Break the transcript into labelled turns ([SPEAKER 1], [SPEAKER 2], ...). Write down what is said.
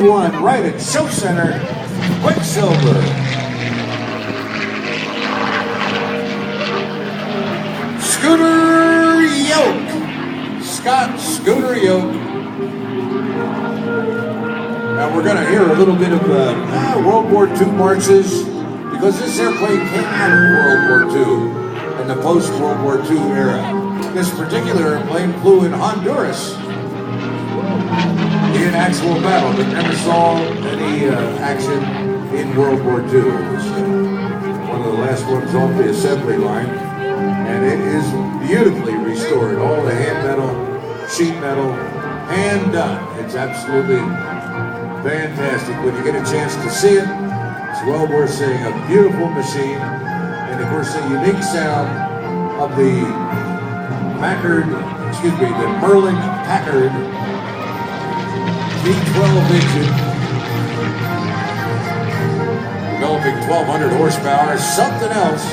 [SPEAKER 1] 1981, right at Show Center, Quicksilver. Scooter Yoke, Scott Scooter Yoke. Now we're going to hear a little bit of World War II marches, because this airplane came out of World War II and the post-World War II era. This particular airplane flew in Honduras in actual battle, but never saw any action in World War II. It was one of the last ones off the assembly line, and it is beautifully restored. All the hand metal, sheet metal, hand done. It's absolutely fantastic. When you get a chance to see it, it's well worth seeing. A beautiful machine, and of course the unique sound of the the Merlin Packard V12 engine, developing 1,200 horsepower, something else.